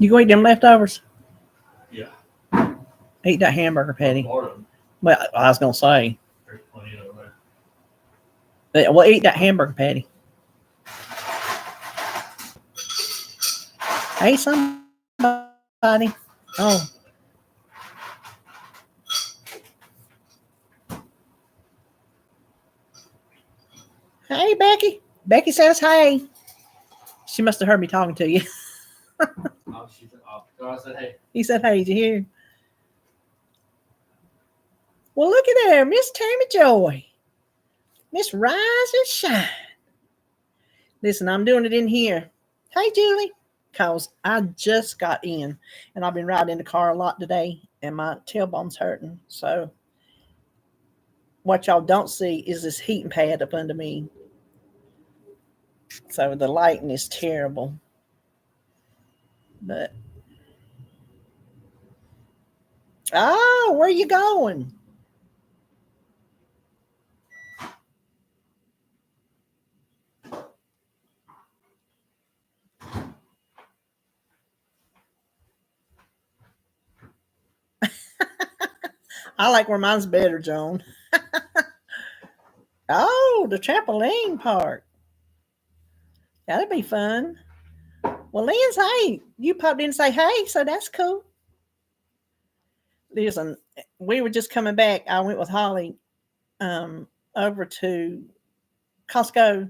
You go eat them leftovers? Yeah. Eat that hamburger patty. Part of them. Well, I was going to say, There's plenty of them there. well, eat that hamburger patty. Hey, somebody. Oh. Hey, Becky. Becky says hey. She must have heard me talking to you. Oh, she said, oh, so I said, hey. He said, hey, did you hear? Well, look at there, Miss Tammy Joy. Miss Rise and Shine. Listen, I'm doing it in here. Hey, Julie. Because I just got in, and I've been riding in the car a lot today, and my tailbone's hurting. So what y'all don't see is this heating pad up under me. So the lighting is terrible. But, oh, where you going? I like where mine's better, Joan. Oh, the trampoline park. That'd be fun. Well, Lynn's, hey, you popped in and say hey, so that's cool. Listen, we were just coming back. I went with Holly over to Costco,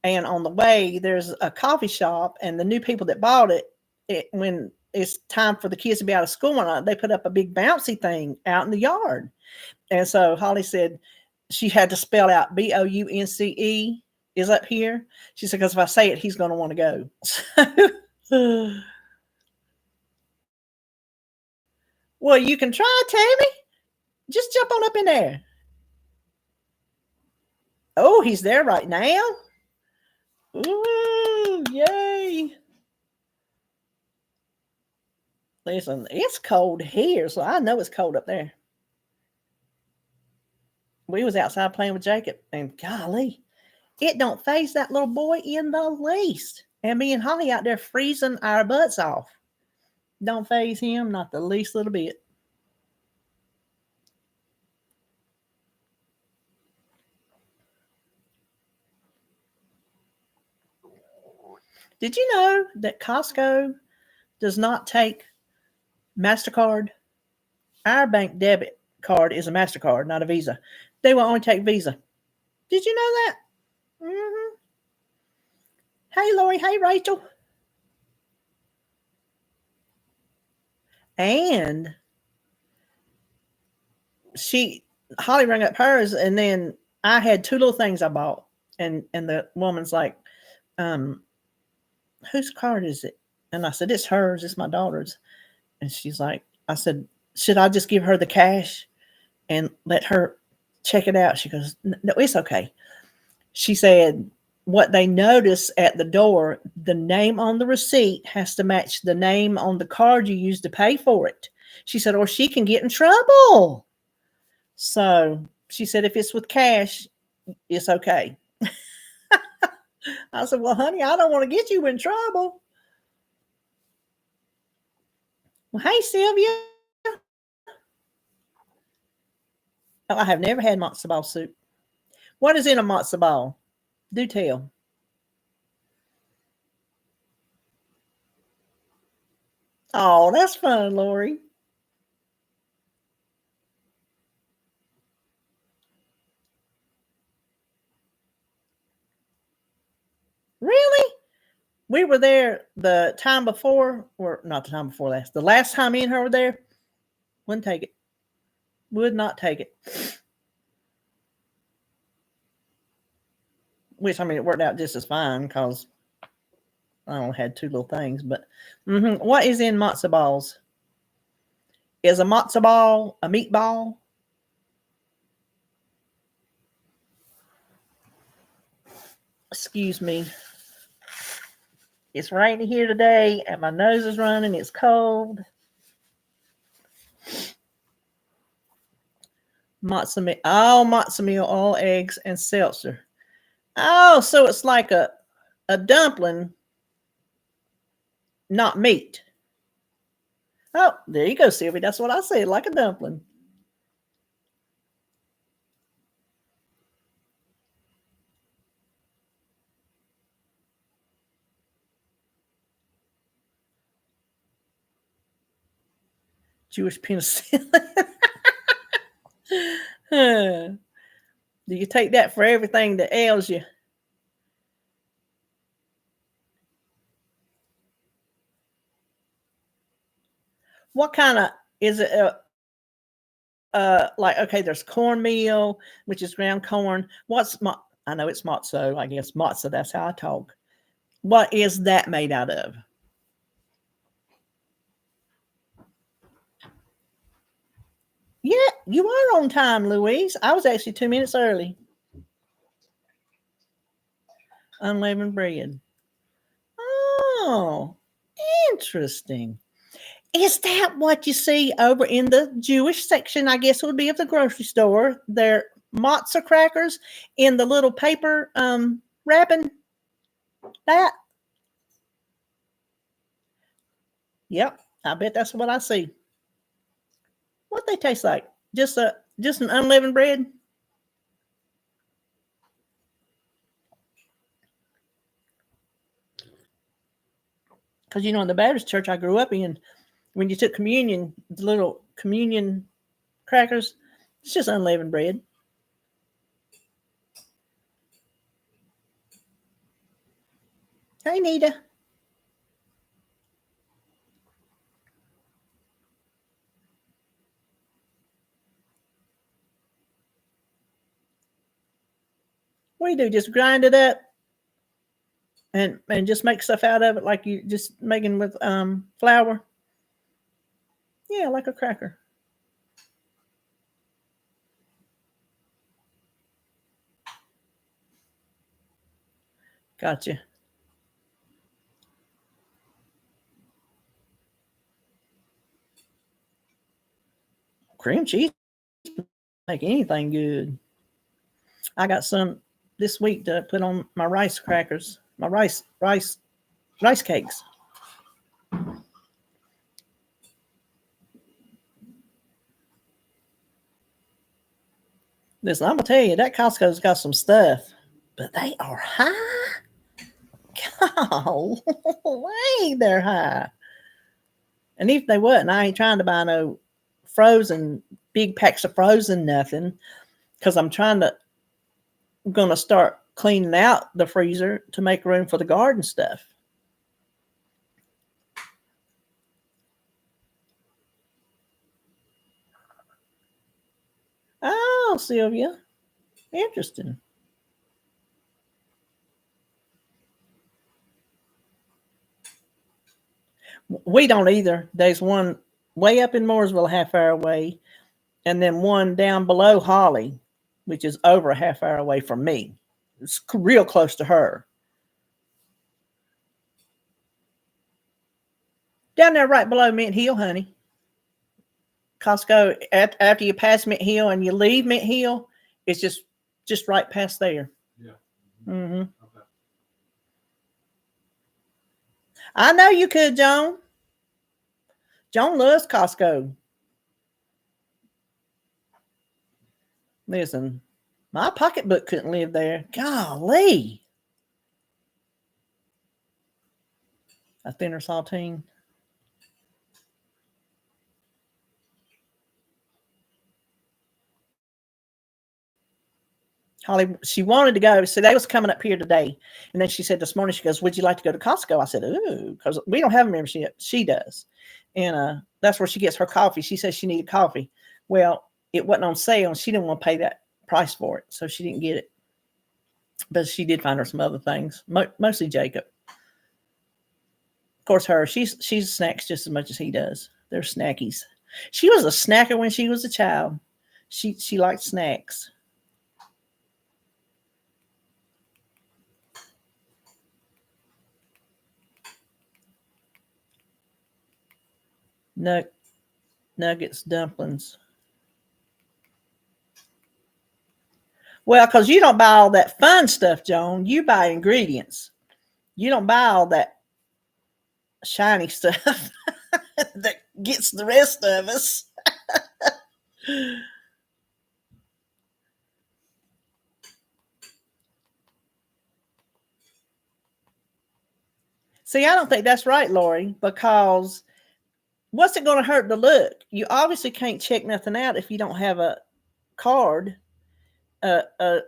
and on the way, there's a coffee shop, and the new people that bought it, when it's time for the kids to be out of school, they put up a big bouncy thing out in the yard. And so Holly said she had to spell out Bounce is up here. She said, because if I say it, he's going to want to go. Well, you can try, Tammy. Just jump on up in there. Oh, he's there right now. Ooh, yay. Listen, it's cold here, so I know it's cold up there. We was outside playing with Jacob, and golly, it don't faze that little boy in the least. And me and Holly out there freezing our butts off. Don't faze him, not the least little bit. Did you know that Costco does not take MasterCard? Our bank debit card is a MasterCard, not a Visa. They will only take Visa. Did you know that? Mm-hmm. Hey, Lori. Hey, Rachel. And Holly rang up hers, and then I had two little things I bought. And the woman's like, whose card is it? And I said, it's hers. It's my daughter's. And she's like, I said, should I just give her the cash and let her check it out? She goes, no, it's okay. She said, what they notice at the door, the name on the receipt has to match the name on the card you use to pay for it. She said, or she can get in trouble. So she said, if it's with cash, it's okay. I said, well, honey, I don't want to get you in trouble. Well, hey, Sylvia. Oh, I have never had matzo ball soup. What is in a matzo ball? Do tell. Oh, that's fun, Lori. Really? We were there the time before, or not the time before last. The last time me and her were there, wouldn't take it. Would not take it. Which, I mean, it worked out just as fine because I only had two little things. But what is in matzo balls? Is a matzo ball a meatball? Excuse me. It's raining here today, and my nose is running. It's cold. Matzo meal. Oh, matzo meal, all eggs and seltzer. Oh, so it's like a dumpling, not meat. Oh, there you go, Sylvie. That's what I said, like a dumpling. Jewish penicillin. Do you take that for everything that ails you? What kind of is it? Like okay, there's cornmeal, which is ground corn. I know it's matzo. I guess matzo. That's how I talk. What is that made out of? Yeah, you are on time, Louise. I was actually 2 minutes early. Unleavened bread. Oh, interesting. Is that what you see over in the Jewish section? I guess it would be of the grocery store. They're matzo crackers in the little paper wrapping. That. Yep, I bet that's what I see. What they taste like? Just an unleavened bread. Because in the Baptist church I grew up in, when you took communion, the little communion crackers, it's just unleavened bread. Hey, Nita. What do you do? Just grind it up and just make stuff out of it like you just making with flour. Yeah, like a cracker. Gotcha. Cream cheese make anything good. I got some this week to put on my rice crackers, my rice cakes. Listen, I'm gonna tell you that Costco's got some stuff, but they are high. Golly, they're high. And if they wasn't, I ain't trying to buy no frozen big packs of frozen nothing because I'm gonna start cleaning out the freezer to make room for the garden stuff. Oh, Sylvia, interesting. We don't either. There's one way up in Mooresville, a half hour away, and then one down below Holly, which is over a half hour away from me. It's real close to her. Down there right below Mint Hill, honey. Costco, after you pass Mint Hill and you leave Mint Hill, it's just right past there. Yeah. Mm-hmm. Okay. I know you could, Joan. Joan loves Costco. Listen, my pocketbook couldn't live there. Golly. A thinner saltine. Holly, she wanted to go. So they was coming up here today. And then she said this morning, she goes, would you like to go to Costco? I said, ooh, because we don't have a membership. She does. And that's where she gets her coffee. She says she needed coffee. Well, it wasn't on sale and she didn't want to pay that price for it. So she didn't get it. But she did find her some other things, mostly Jacob. Of course, she snacks just as much as he does. They're snackies. She was a snacker when she was a child. She liked snacks. Nuggets, dumplings. Well, because you don't buy all that fun stuff, Joan. You buy ingredients. You don't buy all that shiny stuff that gets the rest of us. See, I don't think that's right, Lori, because what's it going to hurt to look? You obviously can't check nothing out if you don't have a card, a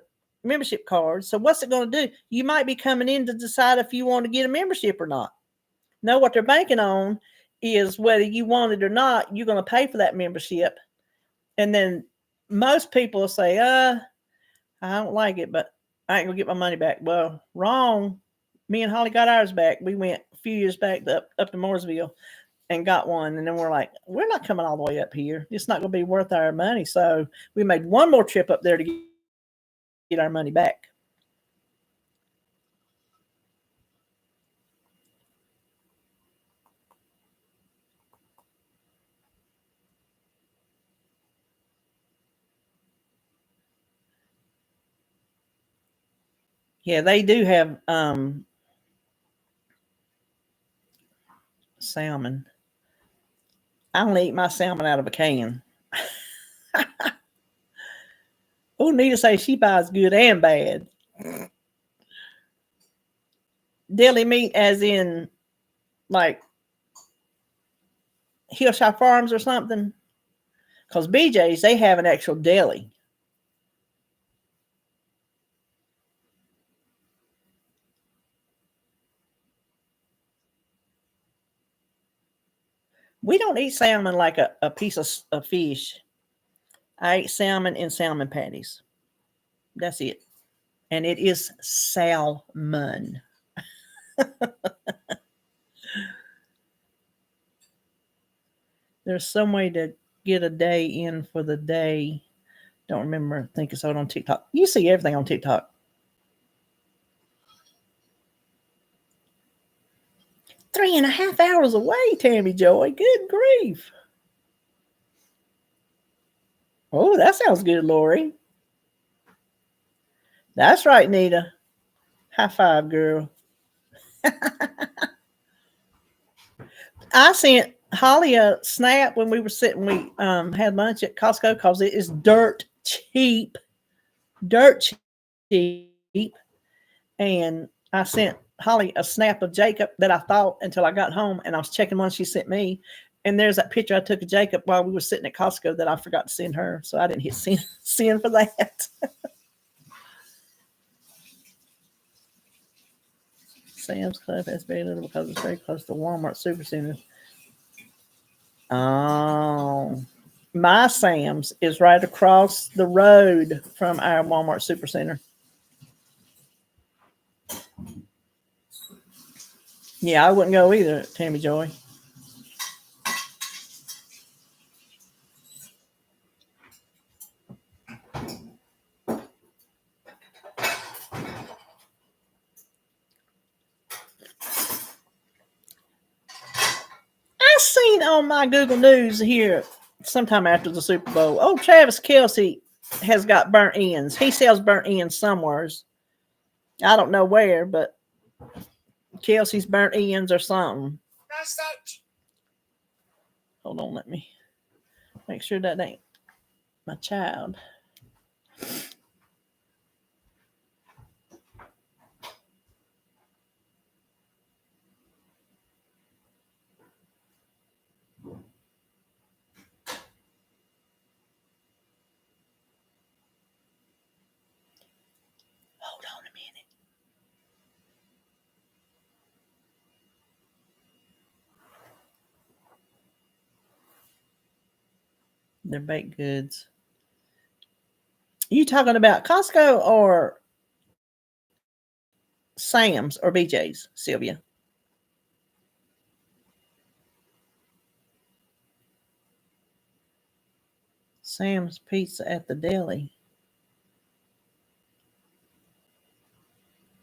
membership card. So what's it going to do? You might be coming in to decide if you want to get a membership or not. No, what they're banking on is whether you want it or not, you're going to pay for that membership. And then most people will say, I don't like it, but I ain't going to get my money back. Well, wrong. Me and Holly got ours back. We went a few years back up to Mooresville and got one. And then we're like, we're not coming all the way up here. It's not going to be worth our money. So we made one more trip up there to get our money back. Yeah, they do have salmon. I only eat my salmon out of a can. Oh, Nita says she buys good and bad. Deli meat as in like Hillshire Farms or something? Because BJ's, they have an actual deli. We don't eat salmon like a piece of fish. I eat salmon in salmon patties. That's it. And it is salmon. There's some way to get a day in for the day. Don't remember. I think it's out on TikTok. You see everything on TikTok. 3.5 hours away, Tammy Joy. Good grief. Oh, that sounds good, Lori. That's right, Nita. High five, girl. I sent Holly a snap when we were sitting. We had lunch at Costco because it is dirt cheap. Dirt cheap. And I sent Holly a snap of Jacob that I thought until I got home, and I was checking one she sent me. And there's that picture I took of Jacob while we were sitting at Costco that I forgot to send her. So I didn't hit send for that. Sam's Club has very little because it's very close to Walmart Supercenter. Oh, my Sam's is right across the road from our Walmart Supercenter. Yeah, I wouldn't go either, Tammy Joy. I seen on my Google News here sometime after the Super Bowl, oh, Travis Kelce has got burnt ends. He sells burnt ends somewheres. I don't know where, but Kelsey's burnt ends or something. Hold on, let me make sure that ain't my child. Hold on a minute. They're baked goods. You talking about Costco or Sam's or BJ's, Sylvia? Sam's Pizza at the deli.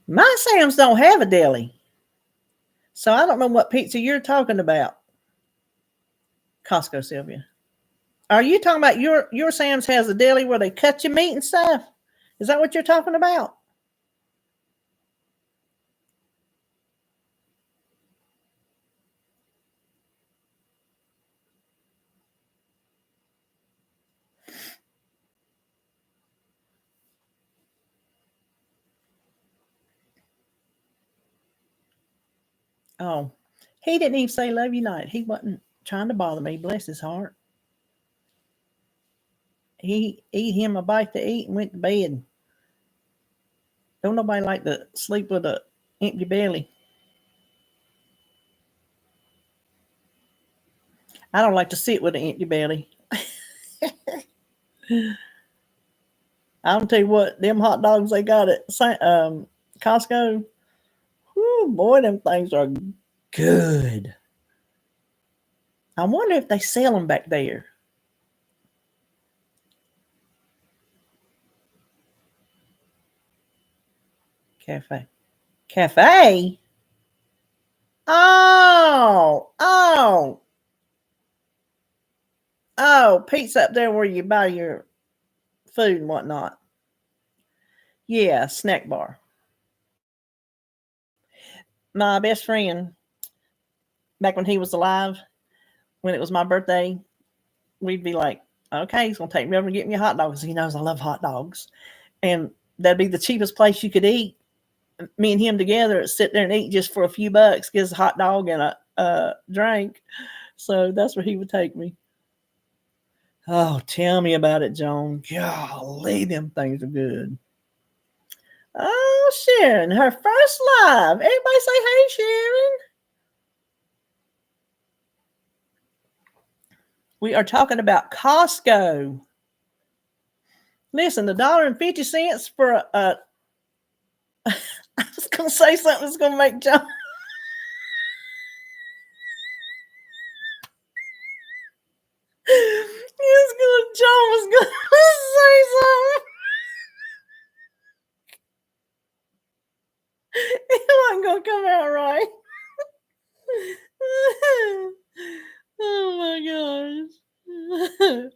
My Sam's don't have a deli. So I don't know what pizza you're talking about. Costco, Sylvia. Are you talking about your Sam's has a deli where they cut your meat and stuff? Is that what you're talking about? Oh, he didn't even say love you night. He wasn't trying to bother me. Bless his heart. He ate him a bite to eat and went to bed. Don't nobody like to sleep with a empty belly. I don't like to sit with an empty belly. I'll tell you what, them hot dogs they got at Costco, whew, boy, them things are good. I wonder if they sell them back there. Cafe. Cafe? Oh, oh, oh, pizza up there where you buy your food and whatnot. Yeah, snack bar. My best friend, back when he was alive, when it was my birthday, we'd be like, okay, he's going to take me over and get me a hot dog because he knows I love hot dogs. And that'd be the cheapest place you could eat. Me and him together sit there and eat just for a few bucks, get us a hot dog and a drink. So that's where he would take me. Oh, tell me about it, Joan. Golly, them things are good. Oh, Sharon, her first live. Everybody say, hey, Sharon. We are talking about Costco. Listen, $1.50 for a I was going to say something that's going to make John. John was going to say something. It wasn't going to come out right. Oh my gosh.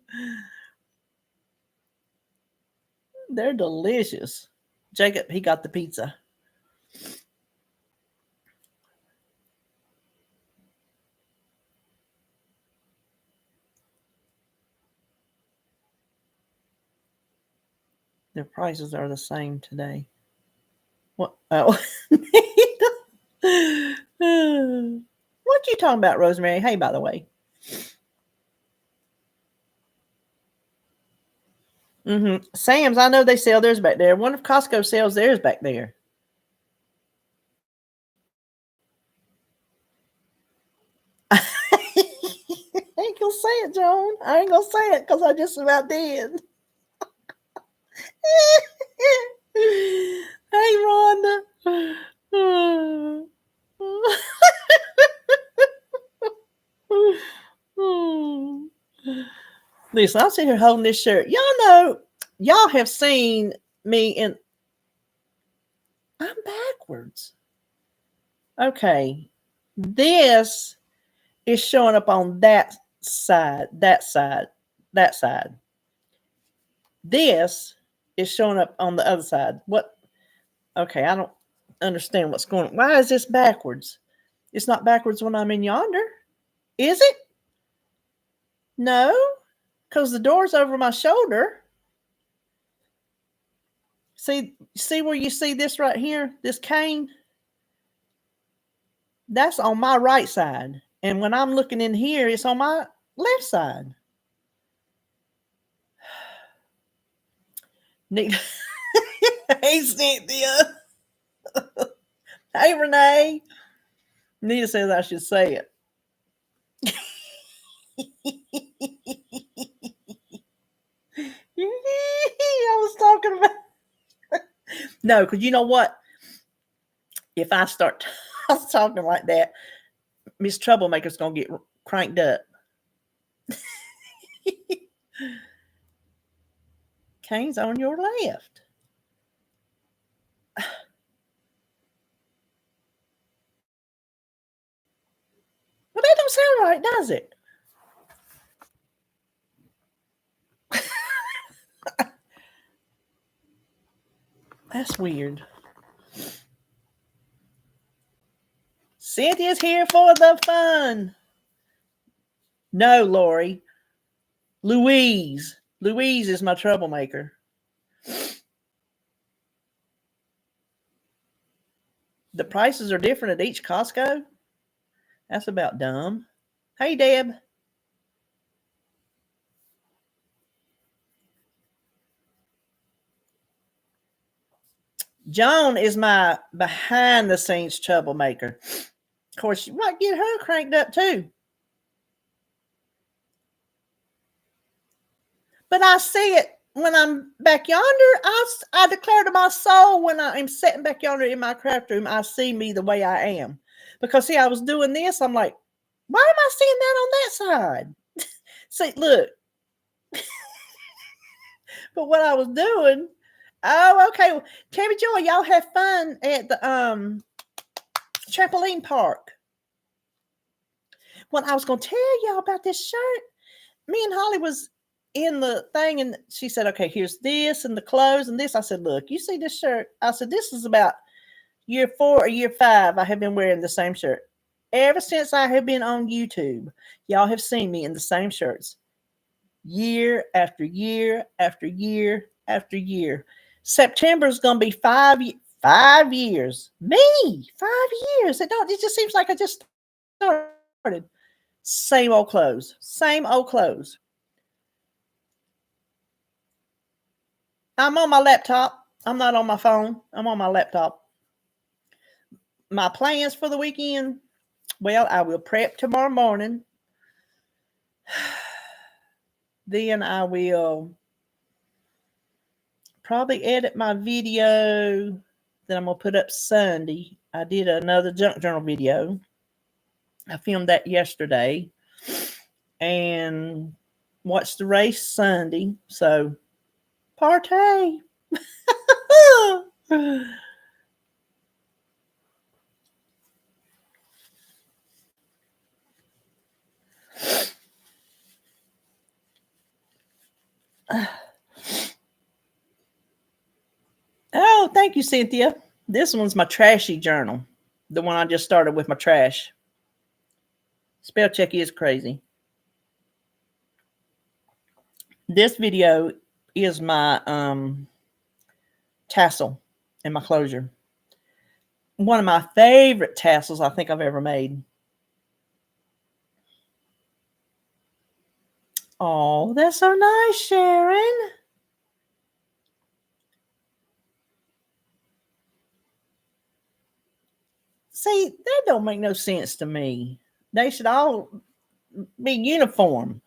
They're delicious. Jacob, he got the pizza. Their prices are the same today. What? Oh. What you talking about, Rosemary? Hey, by the way. Mm-hmm. Sam's, I know they sell theirs back there. I wonder if Costco sells theirs back there. I ain't gonna say it, Joan. I ain't gonna say it because I just about did. Hey, Rhonda. Listen, I'm sitting here holding this shirt. Y'all have seen me in. I'm backwards. Okay. This is showing up on that side, that side, that side. This is showing up on the other side. What? Okay, I don't understand what's going on. Why is this backwards? It's not backwards when I'm in yonder. Is it? No, because the door's over my shoulder. See where you see this right here, this cane? That's on my right side. And when I'm looking in here, it's on my left side. Hey, Cynthia. Hey, Renee. Nita says I should say it. I was talking about. No, because you know what? If I start talking like that, Miss Troublemaker's going to get cranked up. Kane's on your left. Well, that don't sound right, does it? That's weird. Cynthia's here for the fun. No, Lori. Louise. Louise is my troublemaker. The prices are different at each Costco. That's about dumb. Hey, Deb. Joan is my behind the scenes troublemaker. Of course, you might get her cranked up too. But I see it when I'm back yonder. I declare to my soul when I am sitting back yonder in my craft room, I see me the way I am. Because see, I was doing this. I'm like, why am I seeing that on that side? See, look. But what I was doing, oh, okay. Well, Tammy Joy, y'all have fun at the trampoline park. Well, I was gonna tell y'all about this shirt. Me and Holly was in the thing, and she said, okay, here's this and the clothes and this. I said, look, you see this shirt? I said, this is about year 4 or year 5. I have been wearing the same shirt. Ever since I have been on YouTube, y'all have seen me in the same shirts. Year after year after year after year. September is gonna be 5 years. Me, 5 years. It just seems like I just started. Same old clothes. Same old clothes. I'm on my laptop. I'm not on my phone. I'm on my laptop. My plans for the weekend, well, I will prep tomorrow morning. Then I will probably edit my video that I'm going to put up Sunday. I did another junk journal video. I filmed that yesterday and watched the race Sunday. So, partay. Oh, thank you, Cynthia. This one's my trashy journal. The one I just started with my trash. Spell check is crazy. This video is my tassel and my closure. One of my favorite tassels I think I've ever made. Oh, that's so nice, Sharon. See, that don't make no sense to me. They should all be uniform.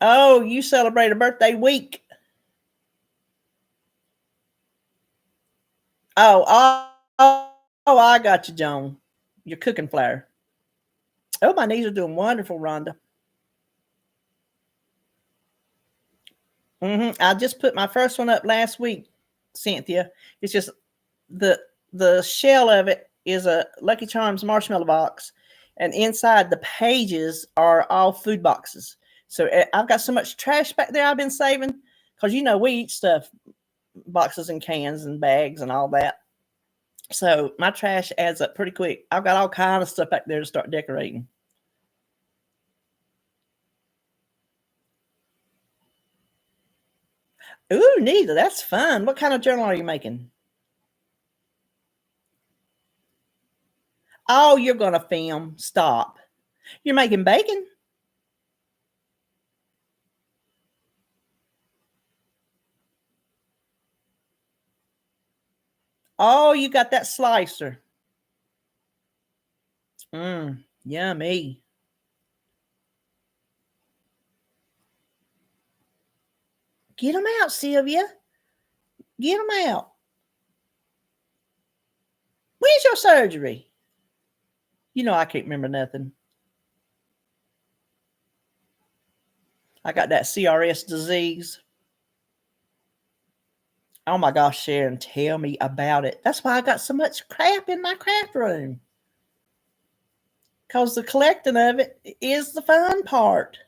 Oh, you celebrate a birthday week. Oh, I got you, Joan. Your cooking flour. Oh, my knees are doing wonderful, Rhonda. I just put my first one up last week, Cynthia. It's just the shell of it is a Lucky Charms marshmallow box, and inside the pages are all food boxes. So I've got so much trash back there I've been saving because we eat stuff, boxes and cans and bags and all that. So my trash adds up pretty quick. I've got all kind of stuff back there to start decorating. Ooh, neither. That's fun. What kind of journal are you making? Oh, you're going to film. Stop. You're making bacon. Oh, you got that slicer. Yummy. Get them out, Sylvia. Get them out. When's your surgery? I can't remember nothing. I got that CRS disease. Oh my gosh, Sharon, tell me about it. That's why I got so much crap in my craft room. Because the collecting of it is the fun part.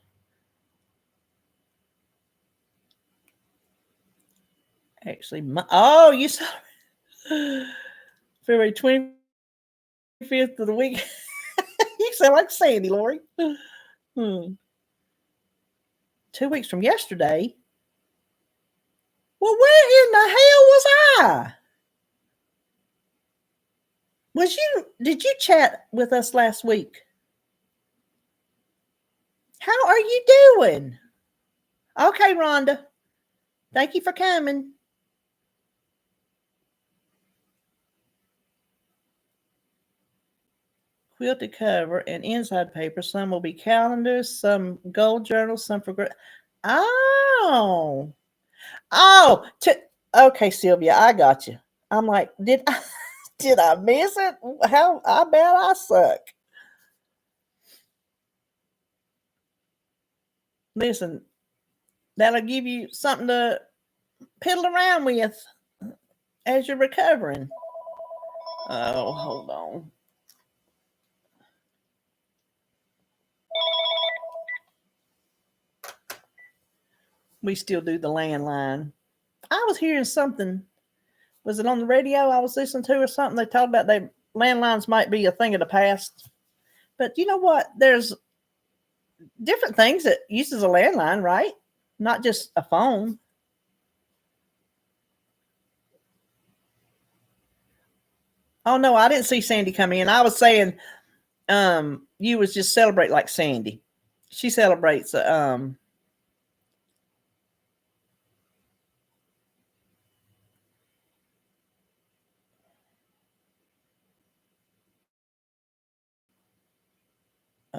Actually, you saw February 25th of the week. You sound like Sandy, Lori. 2 weeks from yesterday. Well, where in the hell was I? Did you chat with us last week? How are you doing? Okay, Rhonda. Thank you for coming. Quilted cover and inside paper. Some will be calendars, some gold journals, some for Oh. Oh, okay, Sylvia, I got you. I'm like, did I miss it? How I bet I suck. Listen, that'll give you something to piddle around with as you're recovering. Oh, hold on. We still do the landline. I was hearing something. Was it on the radio I was listening to or something? They talked about landlines might be a thing of the past. But you know what? There's different things that uses a landline, right? Not just a phone. Oh no, I didn't see Sandy come in. I was saying you was just celebrate like Sandy. She celebrates a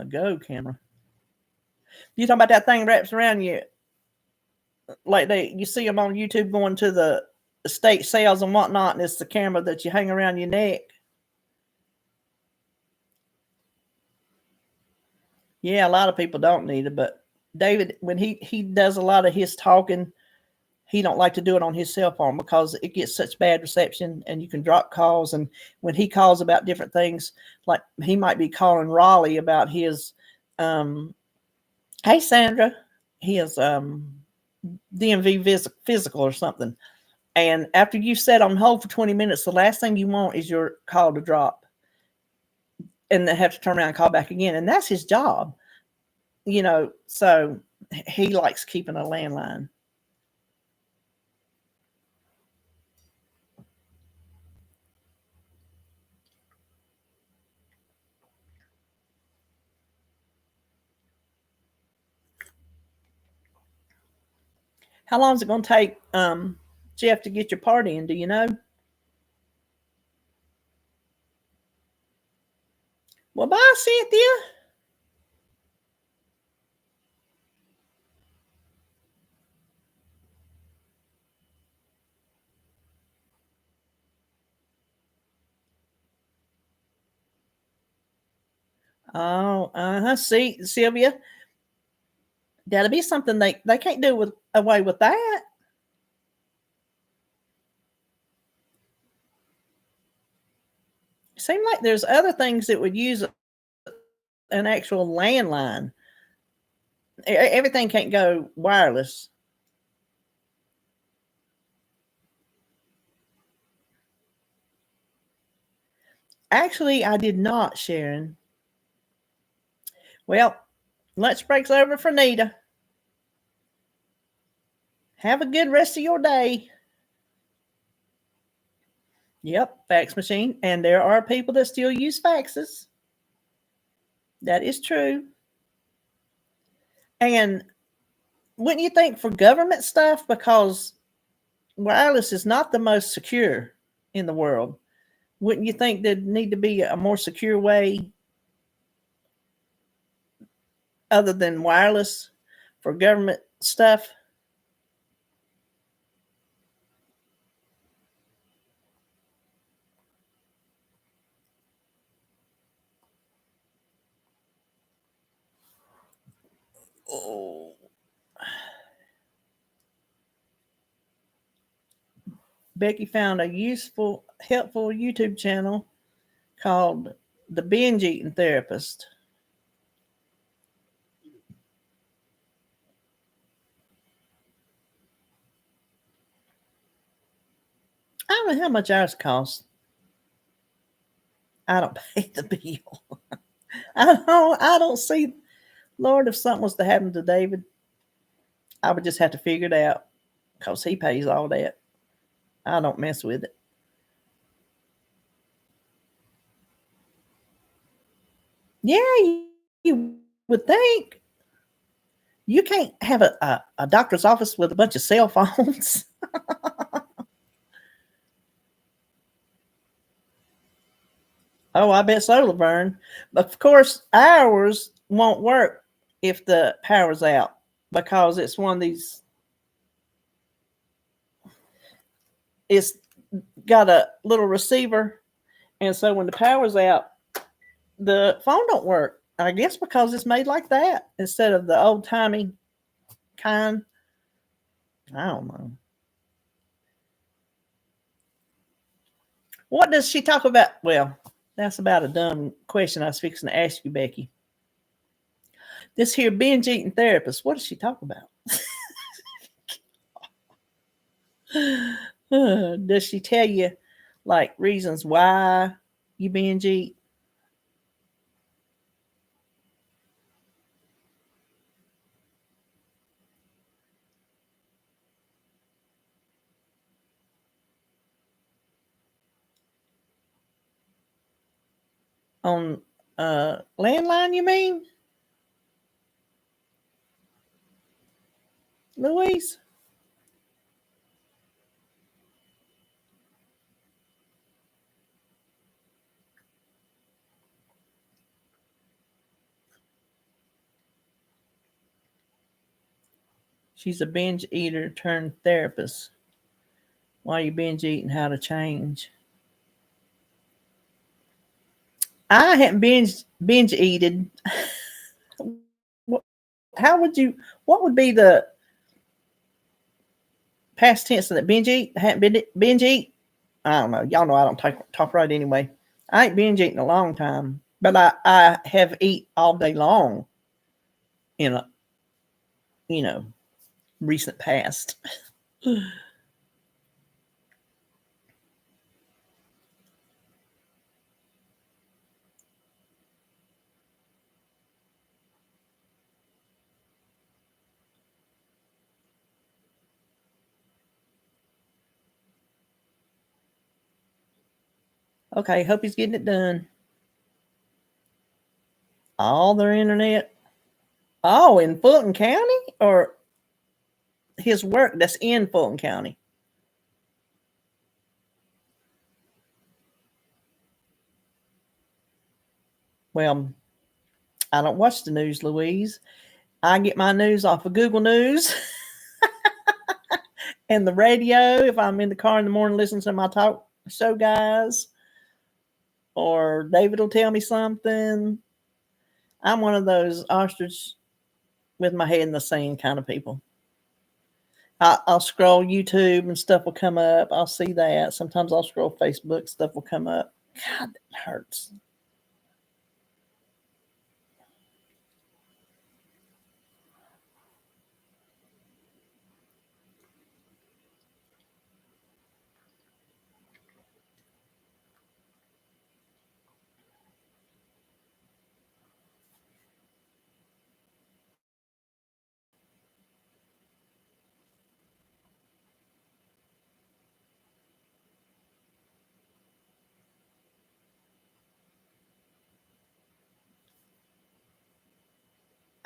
Go camera. You talking about that thing wraps around you, like you see them on YouTube going to the estate sales and whatnot, and it's the camera that you hang around your neck. Yeah, a lot of people don't need it, but David, when he does a lot of his talking, he don't like to do it on his cell phone because it gets such bad reception and you can drop calls. And when he calls about different things, like he might be calling Raleigh about his hey Sandra, his DMV physical or something. And after you sat on hold for 20 minutes, the last thing you want is your call to drop and then have to turn around and call back again. And that's his job, so he likes keeping a landline. How long is it going to take, Jeff, to get your party in? Do you know? Well, bye, Cynthia. Oh, See, Sylvia, that'll be something they can't do away with that. It seems like there's other things that would use an actual landline. Everything can't go wireless. Actually, I did not, Sharon. Well, lunch break's over for Nita. Have a good rest of your day. Yep, fax machine. And there are people that still use faxes. That is true. And wouldn't you think for government stuff, because wireless is not the most secure in the world, wouldn't you think there'd need to be a more secure way other than wireless for government stuff? Oh. Becky found a helpful YouTube channel called The Binge Eating Therapist. I don't know how much ours costs. I don't pay the bill. I don't see. Lord, if something was to happen to David, I would just have to figure it out because he pays all that. I don't mess with it. Yeah, you would think. You can't have a doctor's office with a bunch of cell phones. Oh, I bet so, Laverne. But of course, ours won't work if the power's out because it's one of these. It's got a little receiver, and so when the power's out, the phone don't work. I guess because it's made like that instead of the old timey kind. I don't know. What does she talk about? Well, that's about a dumb question I was fixing to ask you, Becky. This here binge eating therapist, what does she talk about? Does she tell you like reasons why you binge eat? On landline, you mean, Louise? She's a binge eater turned therapist. Why you binge eating? How to change? I haven't binge eaten. How would you? What would be the past tense of that? Binge eat? I haven't been binge eat. I don't know. Y'all know I don't talk right anyway. I ain't binge eating a long time, but I have eat all day long in a you know recent past. Okay, hope he's getting it done. All their internet. Oh, in Fulton County or his work that's in Fulton County. Well, I don't watch the news, Louise. I get my news off of Google News and the radio if I'm in the car in the morning listening to my talk show guys, or David will tell me something. I'm one of those ostrich with my head in the sand kind of people. I'll scroll YouTube and stuff will come up. I'll see that. Sometimes I'll scroll Facebook, stuff will come up. God, that hurts.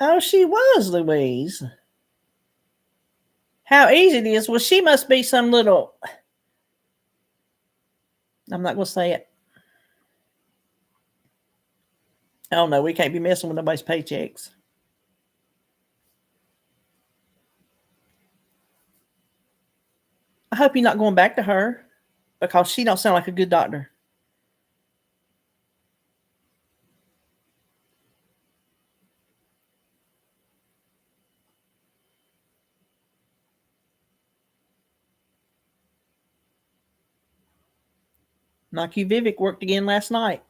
Oh, she was, Louise. How easy it is. Well, she must be some little. I'm not going to say it. Oh, no, we can't be messing with nobody's paychecks. I hope you're not going back to her because she don't sound like a good doctor. Nike Vivek worked again last night,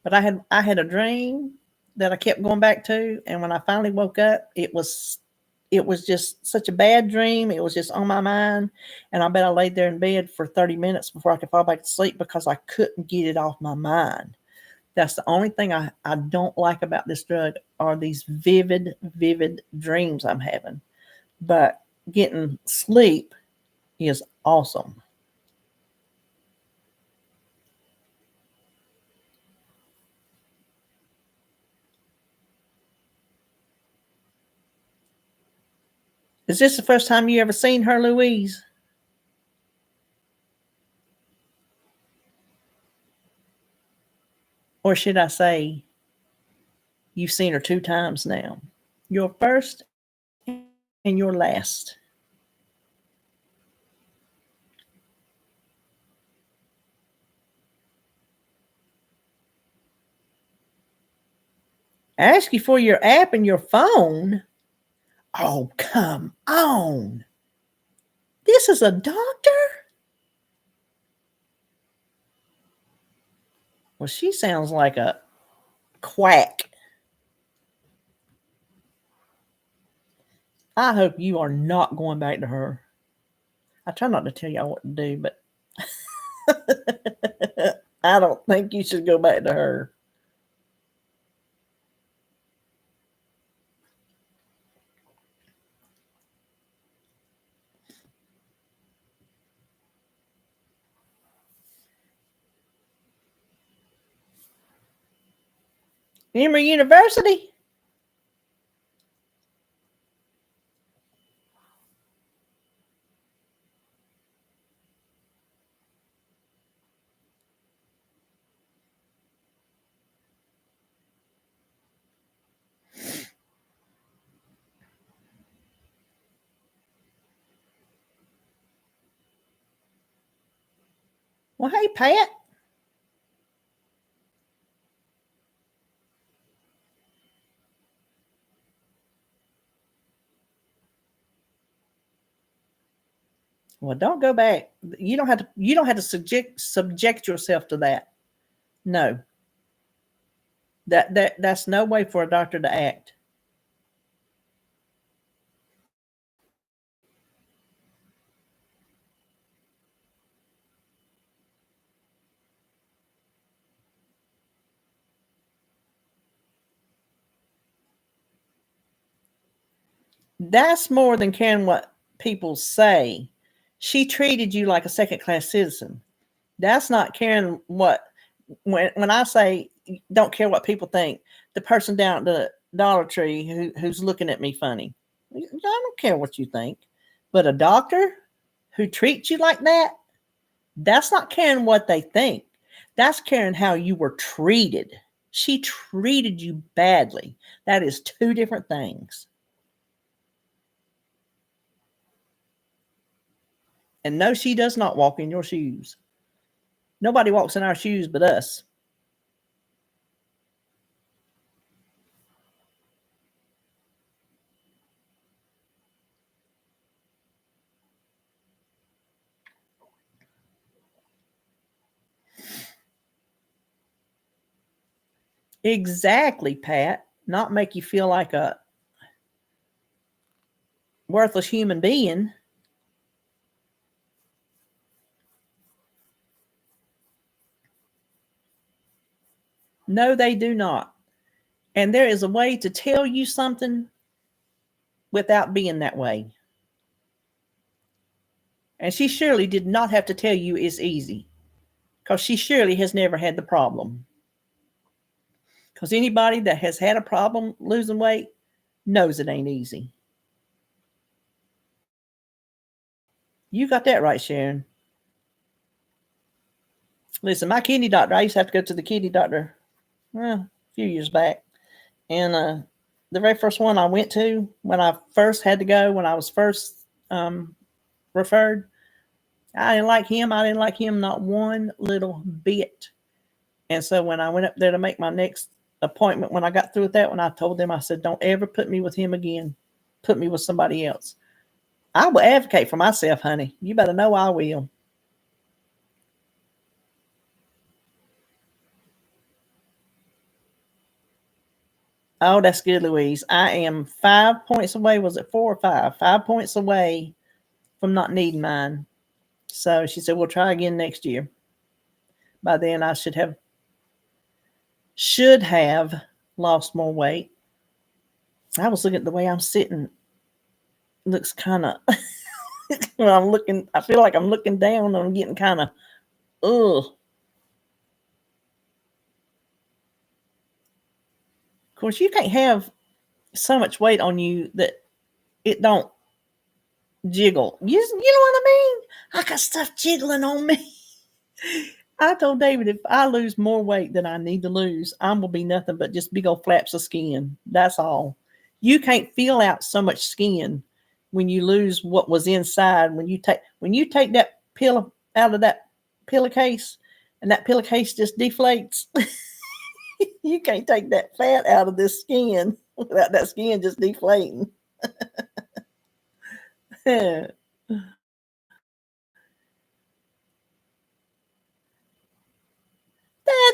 but I had a dream that I kept going back to, and when I finally woke up, it was just such a bad dream. It was just on my mind, and I bet I laid there in bed for 30 minutes before I could fall back to sleep because I couldn't get it off my mind. That's the only thing I don't like about this drug are these vivid dreams I'm having. But getting sleep is awesome. Is this the first time you ever seen her, Louise? Or should I say, you've seen her 2 times now? Your first and your last. Ask you for your app and your phone? Oh, come on. This is a doctor? Well, she sounds like a quack. I hope you are not going back to her. I try not to tell y'all what to do, but I don't think you should go back to her. Emory University? Well, hey, Pat. Well, don't go back. You don't have to. You don't have to subject yourself to that. No, that's no way for a doctor to act. That's more than caring what people say. She treated you like a second class citizen. That's not caring what. When I say don't care what people think, the person down at the Dollar Tree who's looking at me funny, I don't care what you think. But a doctor who treats you like that, that's not caring what they think. That's caring how you were treated. She treated you badly. That is two different things. And no, she does not walk in your shoes. Nobody walks in our shoes but us. Exactly, Pat. Not make you feel like a worthless human being. No, they do not. And there is a way to tell you something without being that way. And she surely did not have to tell you it's easy because she surely has never had the problem. Because anybody that has had a problem losing weight knows it ain't easy. You got that right, Sharon. Listen, my kidney doctor, I used to have to go to the kidney doctor a few years back. And the very first one I went to when I first had to go, when I was first referred, I didn't like him. I didn't like him not one little bit. And so when I went up there to make my next appointment, when I got through with that one, I told them, I said, don't ever put me with him again. Put me with somebody else. I will advocate for myself, honey. You better know I will. Oh, that's good, Louise. I am 5 points away. Was it 4 or 5? 5 points away from not needing mine. So she said, we'll try again next year. By then I should have lost more weight. I was looking at the way I'm sitting. It looks kind of when I'm looking, I feel like I'm looking down and I'm getting kind of ugh. Of course, you can't have so much weight on you that it don't jiggle. You know what I mean? I got stuff jiggling on me. I told David if I lose more weight than I need to lose, I'm gonna be nothing but just big old flaps of skin. That's all. You can't feel out so much skin when you lose what was inside. When you take that pillow out of that pillowcase and that pillowcase just deflates, you can't take that fat out of this skin without that skin just deflating. That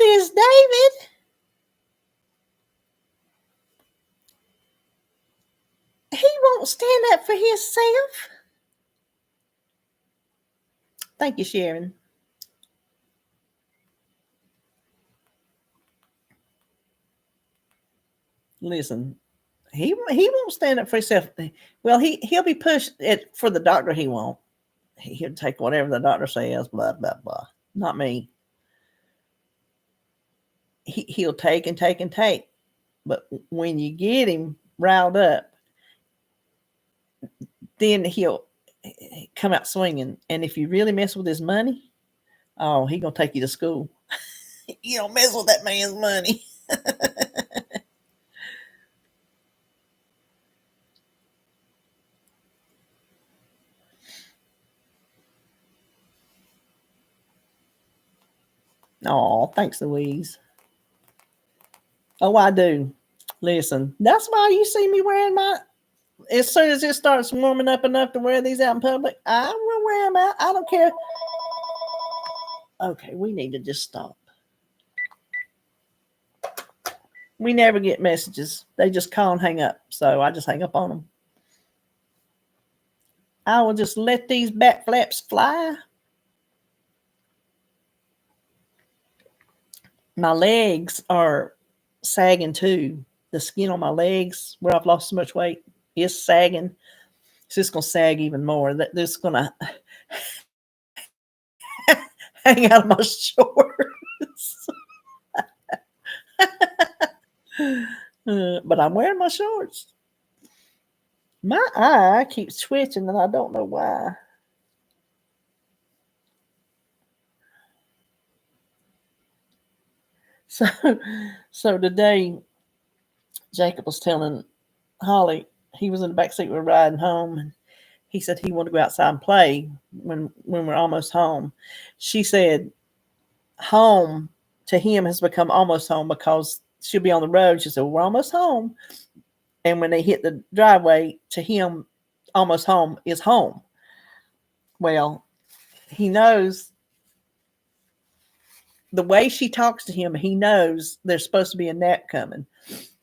is David. He won't stand up for himself. Thank you, Sharon. Listen, he won't stand up for himself. Well, he'll be pushed for the doctor. He won't. He'll take whatever the doctor says. Blah blah blah. Not me. He'll take and take and take. But when you get him riled up, then he'll come out swinging. And if you really mess with his money, oh, he gonna take you to school. You don't mess with that man's money. Oh, thanks, Louise. Oh, I do. Listen, that's why you see me wearing my. As soon as it starts warming up enough to wear these out in public, I will wear them out. I don't care. Okay, we need to just stop. We never get messages. They just call and hang up. So I just hang up on them. I will just let these back flaps fly. My legs are sagging too. The skin on my legs, where I've lost so much weight, is sagging. It's just going to sag even more. This is going to hang out of my shorts. But I'm wearing my shorts. My eye keeps twitching and I don't know why. So, so today, Jacob was telling Holly, he was in the back seat, we were riding home, and he said he wanted to go outside and play when we're almost home. She said home to him has become almost home because she'll be on the road. She said, well, we're almost home. And when they hit the driveway, to him, almost home is home. Well, he knows the way she talks to him, he knows there's supposed to be a nap coming.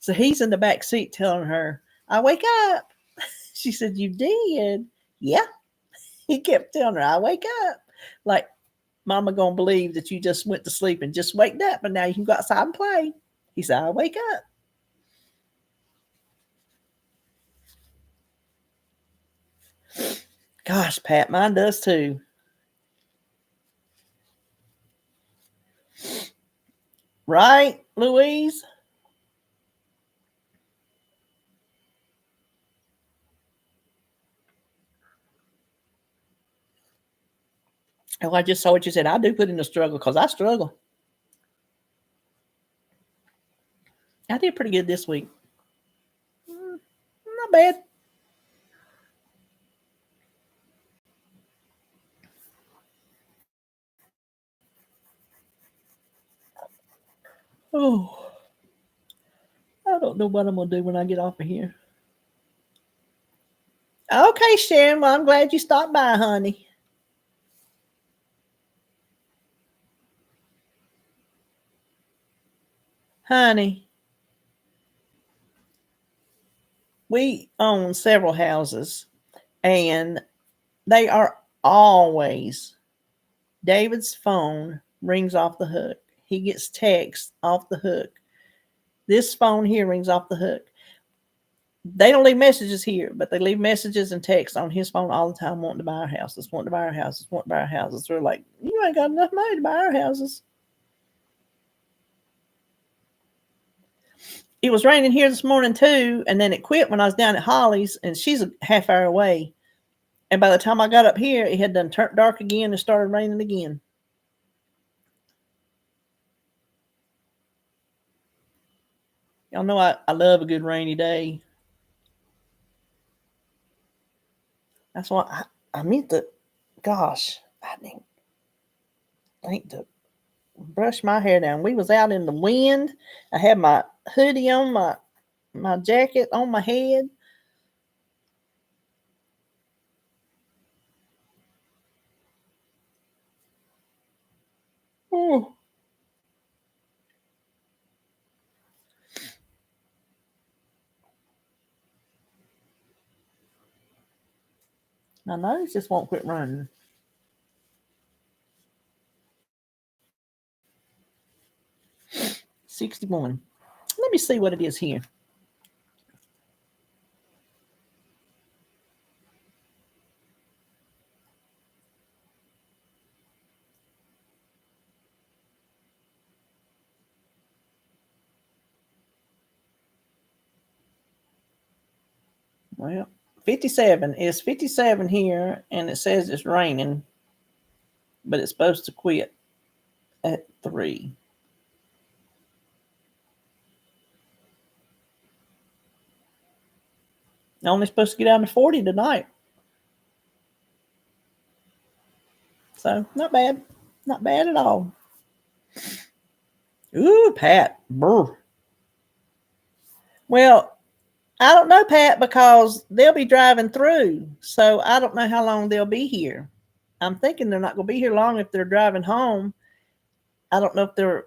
So he's in the back seat telling her, I wake up. She said, you did? Yeah. He kept telling her, I wake up. Like, Mama gonna believe that you just went to sleep and just waked up and now you can go outside and play. He said, I wake up. Gosh, Pat, mine does too. Right, Louise? Oh, I just saw what you said. I do put in the struggle because I struggle. I did pretty good this week. Not bad. Oh, I don't know what I'm going to do when I get off of here. Okay, Sharon. Well, I'm glad you stopped by, honey. Honey, we own several houses, and they are always, David's phone rings off the hook. He gets texts off the hook. This phone here rings off the hook. They don't leave messages here, but they leave messages and texts on his phone all the time, wanting to buy our houses, wanting to buy our houses, wanting to buy our houses. We're like, you ain't got enough money to buy our houses. It was raining here this morning too, and then it quit when I was down at Holly's, and she's a half hour away. And by the time I got up here, it had done turned dark again and started raining again. Y'all know I love a good rainy day. That's why I meant to, gosh, I need to brush my hair down. We was out in the wind. I had my hoodie on, my jacket on my head. Ooh. My nose just won't quit running. $61. Let me see what it is here. Well, 57. It's 57 here, and it says it's raining, but it's supposed to quit at 3. Only supposed to get down to 40 tonight. So, not bad. Not bad at all. Ooh, Pat. Brr. Well, I don't know, Pat, because they'll be driving through. So I don't know how long they'll be here. I'm thinking they're not going to be here long if they're driving home. I don't know if they're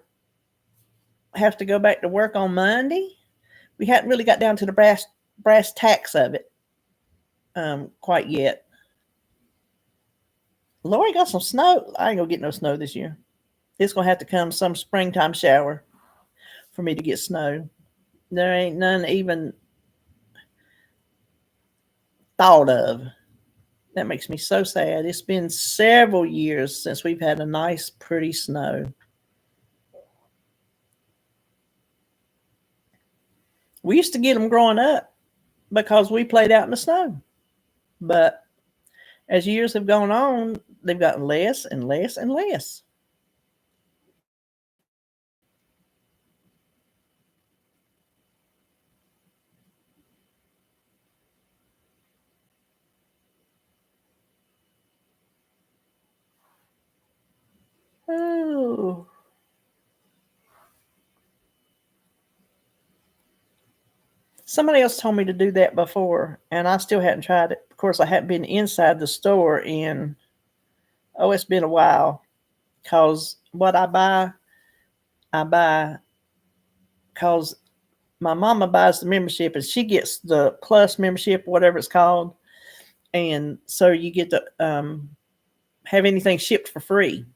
have to go back to work on Monday. We hadn't really got down to the brass tacks of it quite yet. Lori got some snow. I ain't gonna get no snow this year. It's gonna have to come some springtime shower for me to get snow. There ain't none even thought of. That makes me so sad. It's been several years since we've had a nice, pretty snow. We used to get them growing up because we played out in the snow. But as years have gone on, they've gotten less and less and less. Oh. Somebody else told me to do that before, and I still hadn't tried it. Of course, I hadn't been inside the store in, it's been a while. Because what I buy because my mama buys the membership and she gets the plus membership, whatever it's called. And so you get to have anything shipped for free.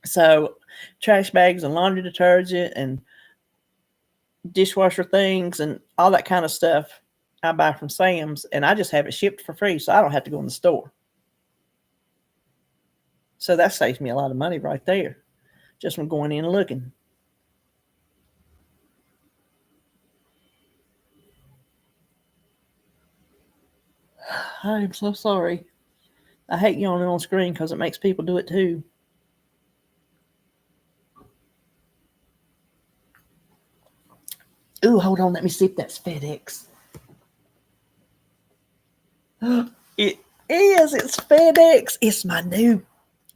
So trash bags and laundry detergent and dishwasher things and all that kind of stuff I buy from Sam's, and I just have it shipped for free, so I don't have to go in the store. So that saves me a lot of money right there, just from going in and looking. I am so sorry. I hate yawning on screen because it makes people do it too. Ooh, hold on. Let me see if that's FedEx. It is. It's FedEx. It's my new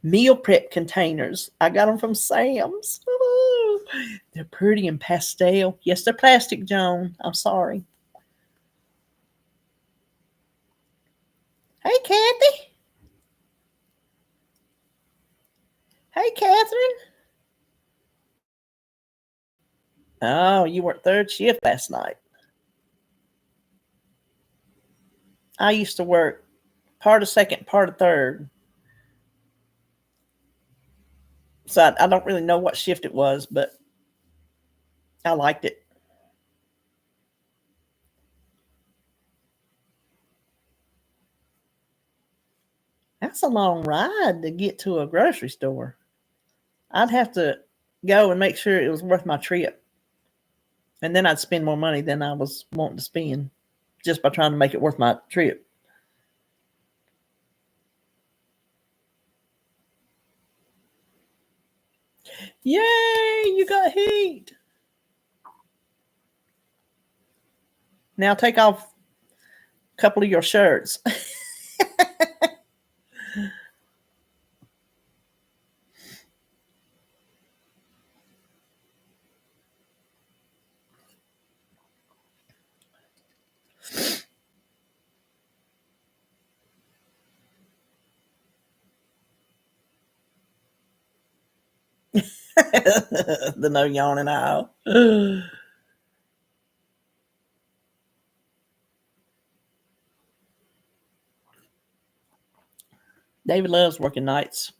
meal prep containers. I got them from Sam's. Ooh, they're pretty and pastel. Yes, they're plastic, Joan. I'm sorry. Hey, Kathy. Hey, Catherine. Oh, you worked third shift last night. I used to work part of second, part of third. So I don't really know what shift it was, but I liked it. That's a long ride to get to a grocery store. I'd have to go and make sure it was worth my trip. And then I'd spend more money than I was wanting to spend just by trying to make it worth my trip. Yay, you got heat. Now take off a couple of your shirts. The no yawning aisle. David loves working nights.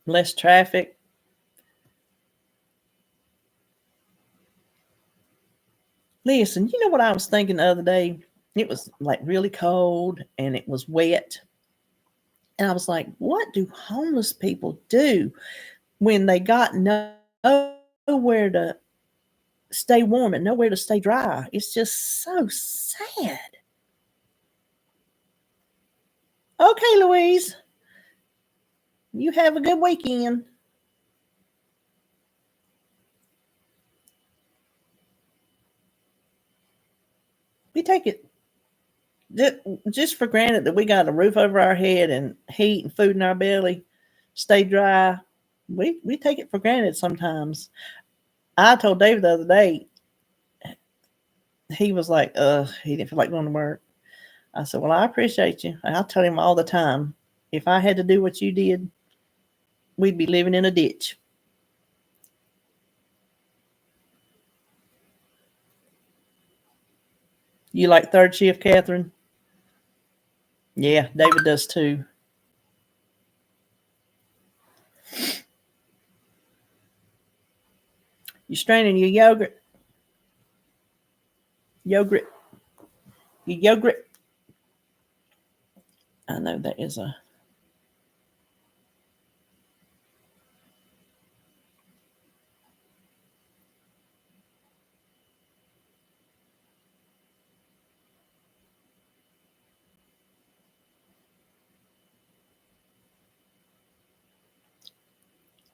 Less traffic. Listen, you know what I was thinking the other day? It was like really cold and it was wet. And I was like, what do homeless people do when they got nowhere to stay warm and nowhere to stay dry? It's just so sad. Okay, Louise, you have a good weekend. We take it just for granted that we got a roof over our head and heat and food in our belly, stay dry. We take it for granted sometimes. I told David the other day, he was like, he didn't feel like going to work. I said, well, I appreciate you. And I tell him all the time, if I had to do what you did, we'd be living in a ditch. You like third shift, Catherine? Yeah, David does too. You straining your yogurt, your yogurt. I know that is a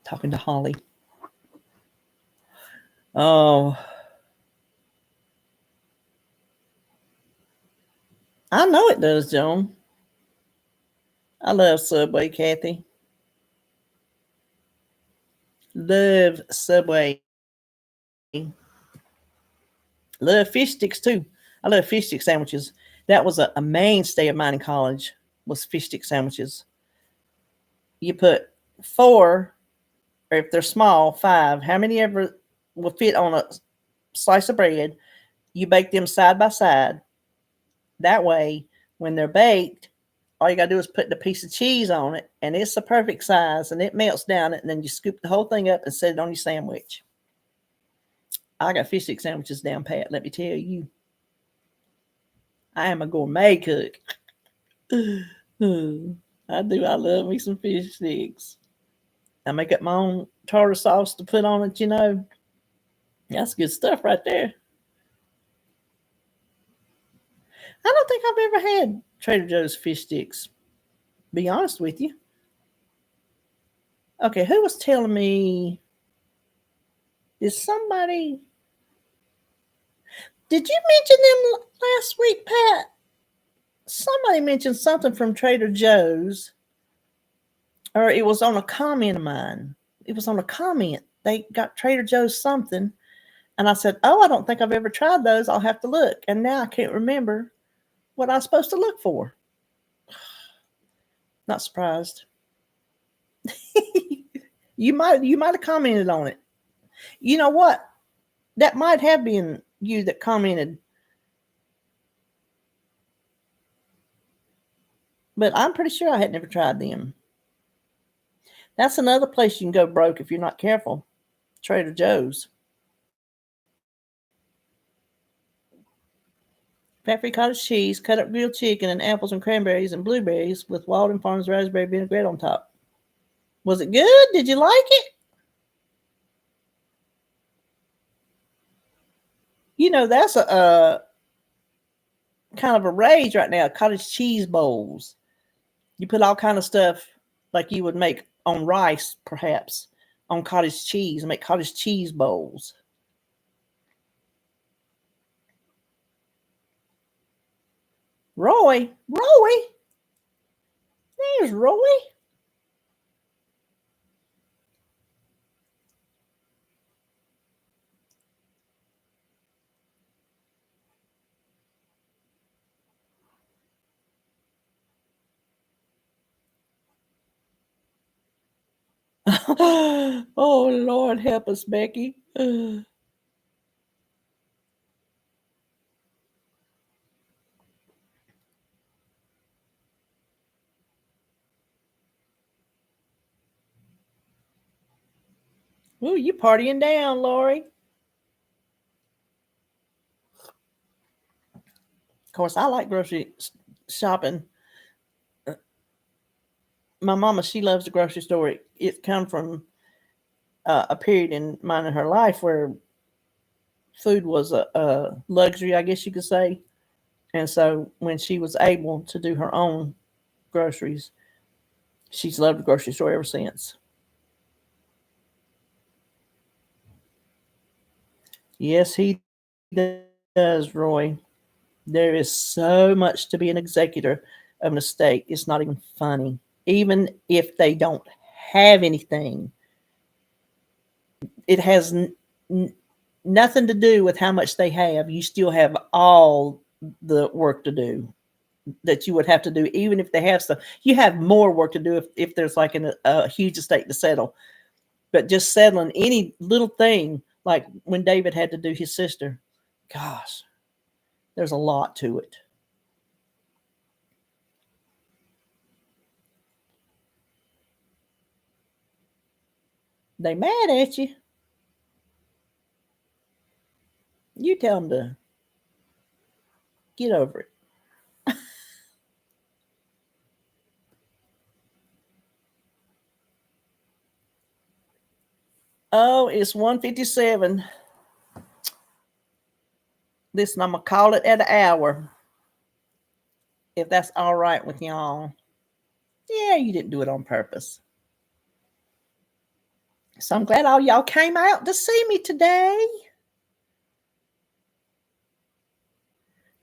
talking to Holly. Oh, I know it does, Joan. I love Subway, Kathy. Love Subway. Love fish sticks too. I love fish stick sandwiches. That was a mainstay of mine in college. Was fish stick sandwiches. You put four, or if they're small, five. How many ever will fit on a slice of bread? You bake them side by side. That way, when they're baked, all you gotta do is put the piece of cheese on it, and it's the perfect size, and it melts down it, and then you scoop the whole thing up and set it on your sandwich. I got fish stick sandwiches down pat. Let me tell you, I am a gourmet cook. I do. I love me some fish sticks. I make up my own tartar sauce to put on it. That's good stuff right there. I don't think I've ever had Trader Joe's fish sticks. Be honest with you. Okay, who was telling me? Did somebody? Did you mention them last week, Pat? Somebody mentioned something from Trader Joe's, or it was on a comment of mine. It was on a comment. They got Trader Joe's something, and I said, "Oh, I don't think I've ever tried those. I'll have to look." And now I can't remember what I was supposed to look for. Not surprised. You might have commented on it. You know what? That might have been you that commented, but I'm pretty sure I had never tried them. That's another place you can go broke if you're not careful. Trader Joe's. Fat-free cottage cheese, cut up grilled chicken, and apples and cranberries and blueberries with Walden Farms raspberry vinaigrette on top. Was it good? Did you like it? That's a kind of a rage right now. Cottage cheese bowls. You put all kind of stuff like you would make on rice, perhaps, on cottage cheese, and make cottage cheese bowls. Roy, there's Roy. Oh Lord, help us, Becky. Ooh, you partying down, Lori. Of course, I like grocery shopping. My mama, she loves the grocery store. It come from a period in mine in her life where food was a luxury, I guess you could say. And so when she was able to do her own groceries, she's loved the grocery store ever since. Yes, he does, Roy. There is so much to be an executor of an estate. It's not even funny. Even if they don't have anything, it has nothing to do with how much they have. You still have all the work to do that you would have to do, even if they have stuff. You have more work to do if there's like a huge estate to settle. But just settling any little thing, like when David had to do his sister, gosh, there's a lot to it. They mad at you. You tell them to get over it. Oh, it's 1:57. Listen, I'm gonna call it at an hour, if that's all right with y'all. Yeah, you didn't do it on purpose. So I'm glad all y'all came out to see me today.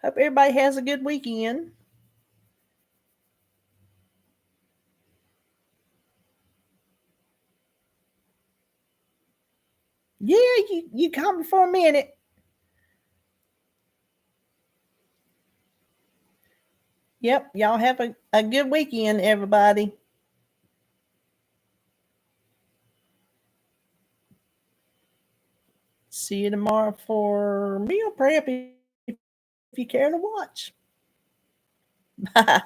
Hope everybody has a good weekend. Yeah, you called me for a minute. Yep, y'all have a good weekend, everybody. See you tomorrow for meal prep if you care to watch. Bye.